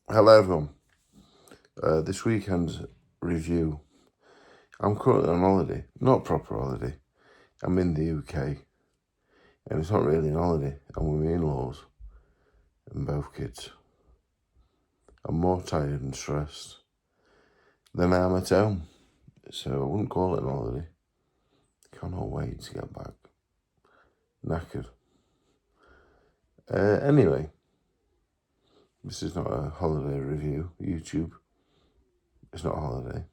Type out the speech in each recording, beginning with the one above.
Hello everyone. This weekend's review. I'm currently on holiday, not proper holiday. I'm in the UK, and it's not really an holiday. I'm with my in-laws and both kids. I'm more tired and stressed than I am at home, so I wouldn't call it an holiday. Cannot wait to get back. Knackered. Anyway, this is not a holiday review. YouTube. It's not a holiday.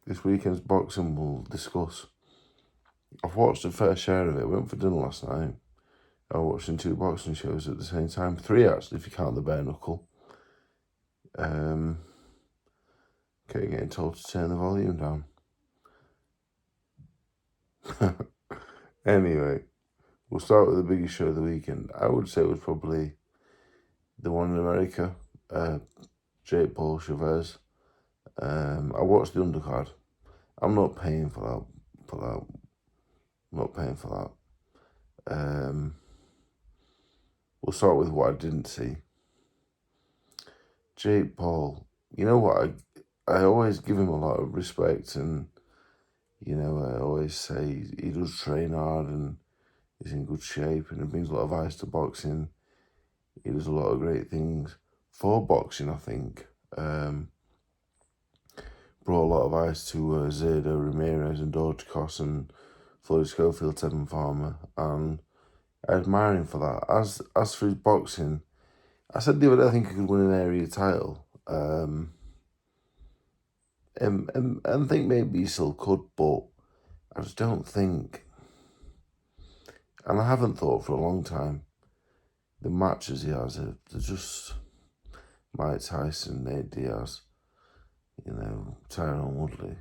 This weekend's boxing we'll discuss. I've watched a fair share of it. I went for dinner last night. I was watching 2 boxing shows at the same time. 3 actually, if you count the bare knuckle. Getting told to turn the volume down. Anyway, we'll start with the biggest show of the weekend. I would say it was probably the one in America, Jake Paul Chavez. I watched the undercard. I'm not paying for that. I'm not paying for that. We'll start with what I didn't see. Jake Paul, you know what? I always give him a lot of respect, and I always say he does train hard and he's in good shape and he brings a lot of eyes to boxing. He does a lot of great things for boxing, I think. Brought a lot of eyes to Zerdo Ramirez and Dorchkos and Floyd Schofield, Tevin Farmer, and I admire him for that. As for his boxing, I said the other day I think he could win an area title. And think maybe he still could, but I just don't think, and I haven't thought for a long time, the matches he has, they're just Mike Tyson, Nate Diaz, Tyrone Woodley.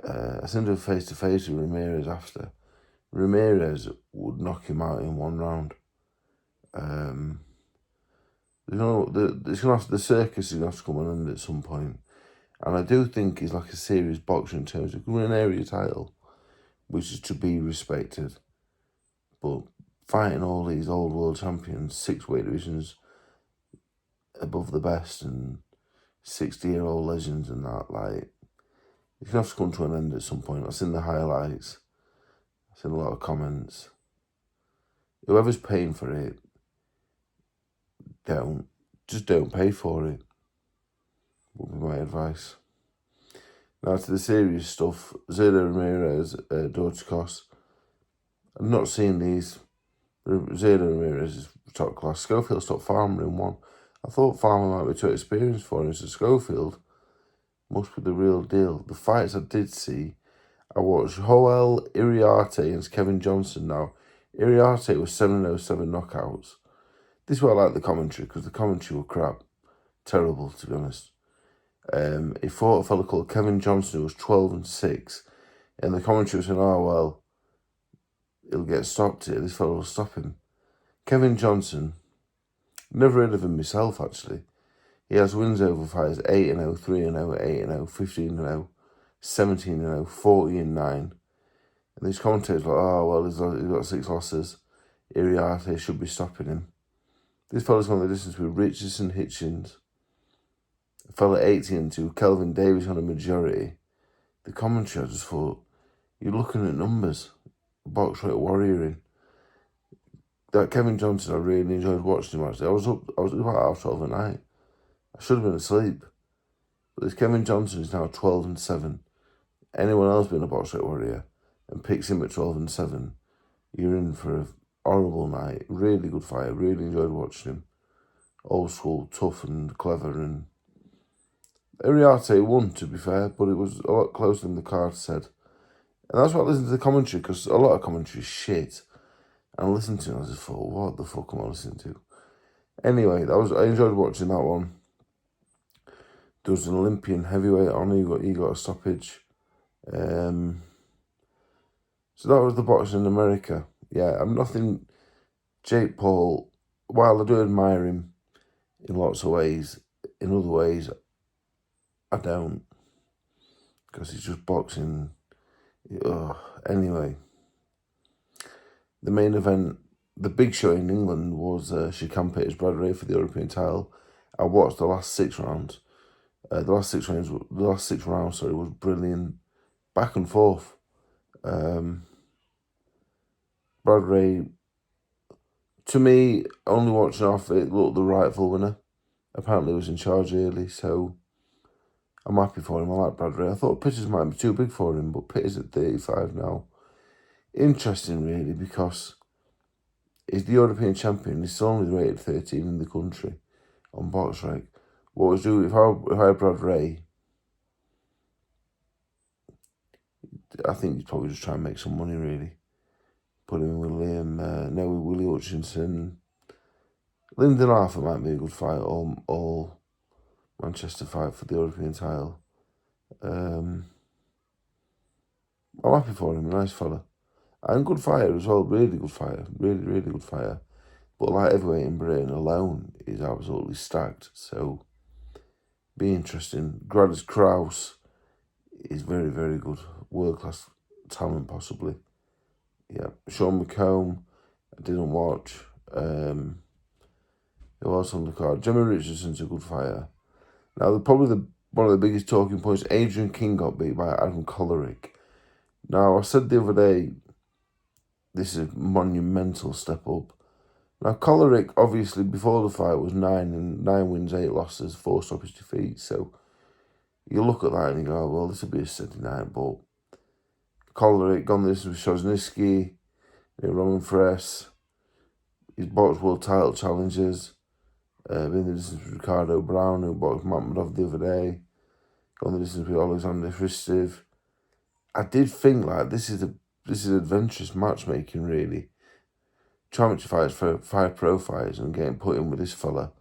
I seen him face-to-face with Ramirez after. Ramirez would knock him out in 1 round. The circus is going to have to come and end at some point. And I do think he's like a serious boxer in terms of winning an area title, which is to be respected. But fighting all these old world champions, 6 weight divisions above the best, and 60-year-old legends and that, like, it's going to have to come to an end at some point. I've seen the highlights. I've seen a lot of comments. Whoever's paying for it, don't pay for it, would be my advice. Now to the serious stuff. Zerdo Ramirez, Dorchkos. I'm not seeing these. Zerdo Ramirez is top class. Schofield's top Farmer in 1. I thought Farmer might be too experienced for him, so Schofield must be the real deal. The fights I did see, I watched Joel Iriarte against Kevin Johnson. Now, Iriarte was 707 knockouts. This is why I like the commentary, because the commentary were crap. Terrible, to be honest. He fought a fellow called Kevin Johnson who was 12-6. And the commentary was saying, oh, well, he'll get stopped here. This fellow will stop him. Kevin Johnson, never heard of him myself, actually. He has wins over fighters 8-0, 3-0, 8-0, 15-0, 17-0, 40-9. And these commentators are like, oh, well, he's got 6 losses. Iriarte should be stopping him. This fella's gone the distance with Richardson, Hitchens. A fella 18-2, Kelvin Davis on a majority. The commentary, I just thought, you're looking at numbers. Box rate warrioring. That Kevin Johnson, I really enjoyed watching him, actually. I was up about 12 at night. I should have been asleep. But this Kevin Johnson is now 12-7. Anyone else being a box rate warrior and picks him at 12-7, you're in for a horrible night. Really good fight. Really enjoyed watching him. Old school, tough and clever. And Iriarte won, to be fair, but it was a lot closer than the card said. And that's why I listened to the commentary, because a lot of commentary is shit. And I listened to it and I just thought, what the fuck am I listening to? Anyway, I enjoyed watching that one. There was an Olympian heavyweight on, he got a stoppage. So that was the boxing in America. Yeah, I'm nothing. Jake Paul, while I do admire him in lots of ways, in other ways, I don't. Because he's just boxing. Anyway, the main event, the big show in England was Shakan Peters-Brad Ray for the European title. I watched the last 6 rounds. The last six rounds, was brilliant, back and forth. Brad Ray, to me, only watching off it, looked the rightful winner. Apparently, he was in charge early, so I'm happy for him. I like Brad Ray. I thought Peters might be too big for him, but Peters at 35 now. Interesting, really, because he's the European champion. He's still only rated 13 in the country on BoxRec. What was do if I had Brad Ray? I think he's probably just trying to make some money, really. Put him with with Willie Hutchinson. Lyndon Arthur might be a good fight, all Manchester fight for the European title. I'm happy for him, nice fella. And good fighter as well, really good fighter. Really, really good fighter. But light heavyweight in Britain alone is absolutely stacked, so be interesting. Gradus Kraus is very, very good. World-class talent, possibly. Yeah, Sean McComb, I didn't watch. Who else on the card? Jimmy Richardson's a good fighter. Now, one of the biggest talking points, Adrian King got beat by Adam Kollerick. Now, I said the other day, this is a monumental step up. Now, Kollerick, obviously, before the fight was 9 wins, 8 losses, 4 stoppage defeats. So, you look at that and you go, well, this will be a steady night. But Kollerick gone this with Sosniski, Roman Fres. He's boxed world title challenges. Been the distance with Ricardo Brown, who boxed Mammadov the other day. Gone the distance with Alexander Hristiv. I did think, like, this is adventurous matchmaking, really. Championship fights for 5 pro fighters and getting put in with this fella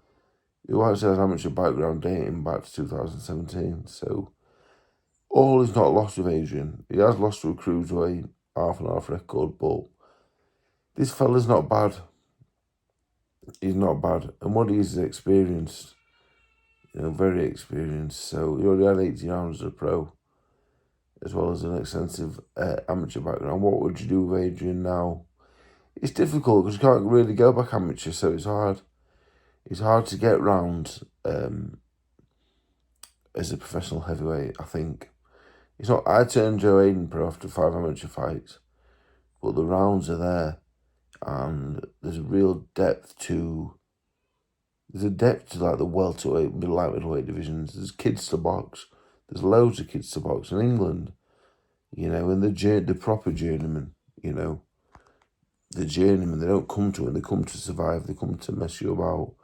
who actually has amateur background dating back to 2017. So, all is not lost with Adrian. He has lost to a cruiserweight, half and half record, but this fella's not bad. He's not bad. And what he is experienced. Very experienced. So, he already had 18 rounds as a pro, as well as an extensive amateur background. What would you do with Adrian now? It's difficult because you can't really go back amateur, so it's hard. It's hard to get round as a professional heavyweight, I think. It's not. I turned Joe Aiden pro after 5 amateur fights, but the rounds are there, and there's a real depth to. There's a depth to like the welterweight, middleweight divisions. There's kids to box. There's loads of kids to box in England, and the proper journeymen, the journeymen, they don't come to it, they come to survive, they come to mess you about.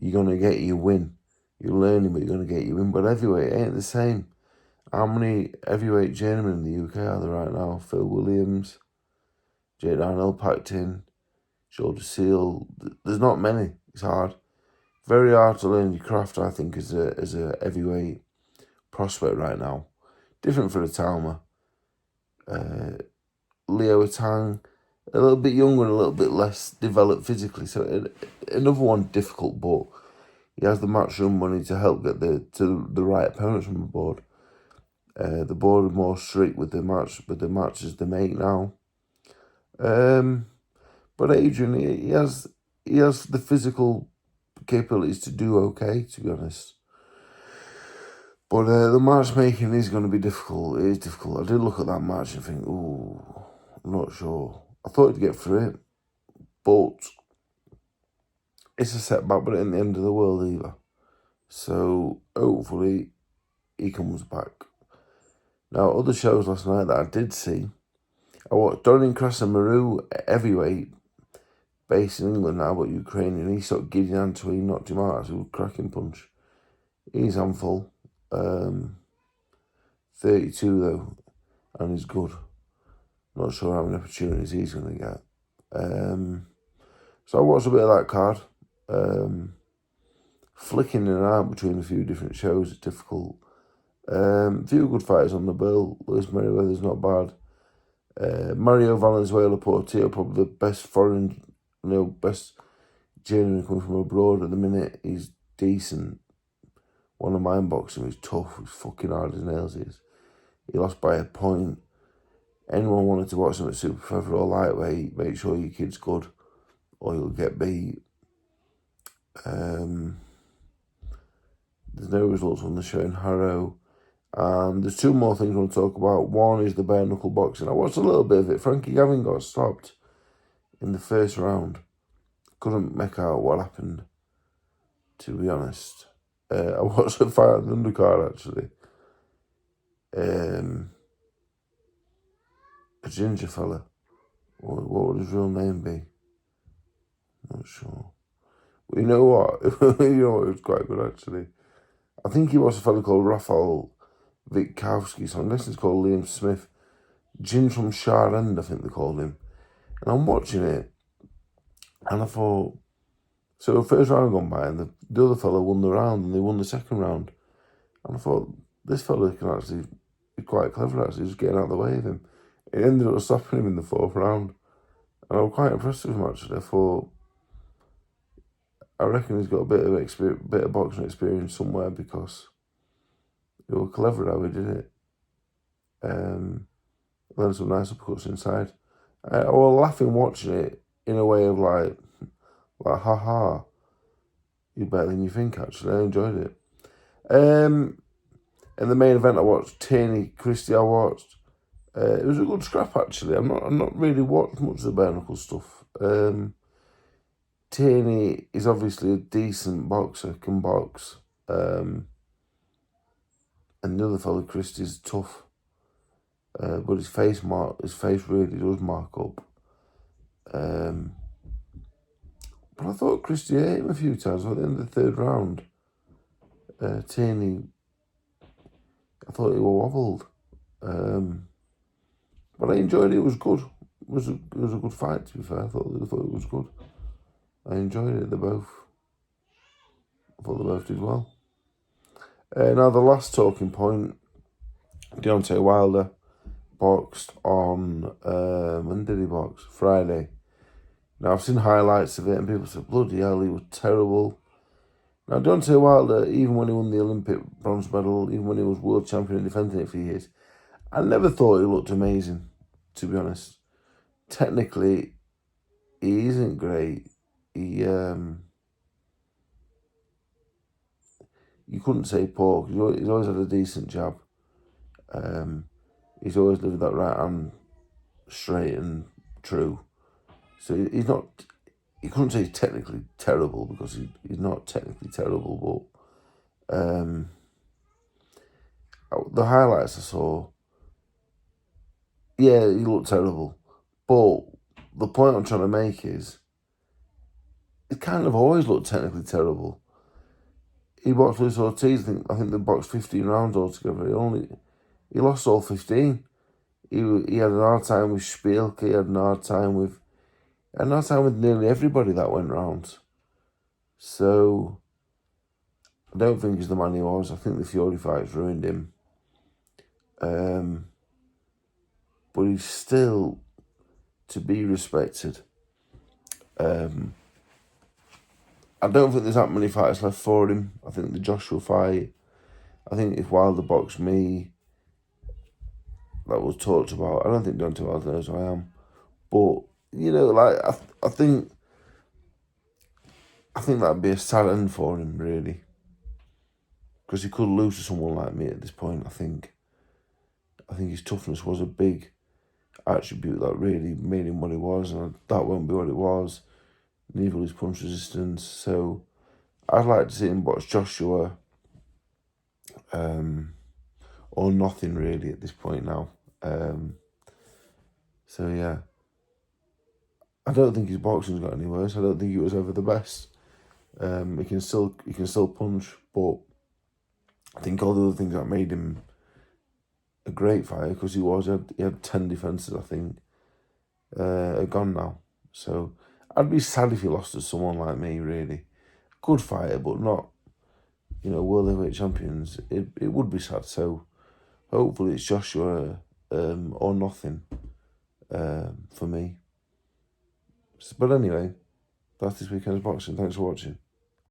You're going to get your win. You're learning, but you're going to get your win. But heavyweight ain't the same. How many heavyweight journeymen in the UK are there right now? Phil Williams, Jake Darnell packed in, Shoulder Seal. There's not many. It's hard. Very hard to learn your craft, I think, as a heavyweight prospect right now. Different for the Talma. Leo Tang, a little bit younger and a little bit less developed physically. So another one difficult, but he has the matchroom money to help get the right opponents from the board. The board are more strict with the matches they make now. But Adrian, he has the physical capabilities to do okay, to be honest. But the matchmaking is going to be difficult. It is difficult. I did look at that match and think, ooh, I'm not sure. I thought he'd get through it, but it's a setback, but it ain't the end of the world either. So hopefully he comes back. Now, other shows last night that I did see, I watched Dorian Krasnamaru, heavyweight, based in England now, but Ukrainian. He sort of Gideon Antoine knocked him out with a cracking punch. He's on full. 32 though, and he's good. Not sure how many opportunities he's going to get. So I watched a bit of that card. Flicking in and out between a few different shows is difficult. Few good fighters on the bill. Luis Merriweather's not bad. Mario Valenzuela Portillo, probably the best best journeyman coming from abroad at the minute. He's decent. One of mine boxing was tough. He's fucking hard as nails is. He lost by a point. Anyone wanted to watch him at super feather or lightweight, make sure your kid's good. or he'll get beat. There's no results on the show in Harrow. And there's two more things I want to talk about. One is the bare knuckle boxing. I watched a little bit of it. Frankie Gavin got stopped in the first round. Couldn't make out what happened, to be honest. I watched a fight on the undercard, actually. A ginger fella. What would his real name be? Not sure. But you know what? It was quite good, actually. I think he was a fella called Rafael Witkowski, so I'm guessing it's called Liam Smith. Gin from Shard End, I think they called him. And I'm watching it, and I thought, so the first round gone by, and the other fella won the round, and they won the second round. And I thought, this fella can actually be quite clever, actually, just getting out of the way of him. It ended up stopping him in the fourth round. And I was quite impressed with him, actually. I thought, I reckon he's got a bit of boxing experience somewhere, because he was clever how he did it. Learned some nice uppercuts inside. I was laughing watching it in a way of like haha, you're better than you think, actually. I enjoyed it. And the main event I watched, Tierney Christie, I watched. It was a good scrap, actually. I'm not really watched much of the bare knuckle stuff. Tierney is obviously a decent boxer, can box. And the other fellow, Christie's tough. But his face really does mark up. But I thought Christie hit him a few times. At the end of the third round, Tierney, I thought he was wobbled. But I enjoyed it. It was good. It was a good fight, to be fair. I thought it was good. I enjoyed it. I thought they both did well. Now, the last talking point, Deontay Wilder boxed on, when did he box? Friday. Now, I've seen highlights of it, and people said, bloody hell, he was terrible. Now, Deontay Wilder, even when he won the Olympic bronze medal, even when he was world champion and defending it for years, I never thought he looked amazing, to be honest. Technically, he isn't great. You couldn't say poor, because he's always had a decent jab. He's always lived that right hand straight and true. So he's not, you couldn't say he's technically terrible, because he's not technically terrible, but the highlights I saw, yeah, he looked terrible. But the point I'm trying to make is, it kind of always looked technically terrible. He boxed Luis Ortiz, I think they boxed 15 rounds altogether. He lost all 15. He had an hard time with Spielke, he had an hard time with nearly everybody that went round. So, I don't think he's the man he was. I think the Fury fights ruined him. But he's still to be respected. I don't think there's that many fights left for him. I think the Joshua fight, I think if Wilder boxed me, that was talked about. I don't think Deontay Wilder knows who I am. But, I think that'd be a sad end for him, really. Because he could lose to someone like me at this point, I think. I think his toughness was a big attribute that really made him what he was, and that won't be what it was. Neither will his punch resistance. So I'd like to see him box Joshua, or nothing really at this point now. So yeah, I don't think his boxing's got any worse. I don't think he was ever the best. He can still punch, but I think all the other things that made him a great fighter, because he had 10 defences, I think, are gone now. So I'd be sad if he lost to someone like me, really. Good fighter, but not, world heavyweight champions. It would be sad. So hopefully it's Joshua or nothing for me. But anyway, that's this weekend's boxing. Thanks for watching.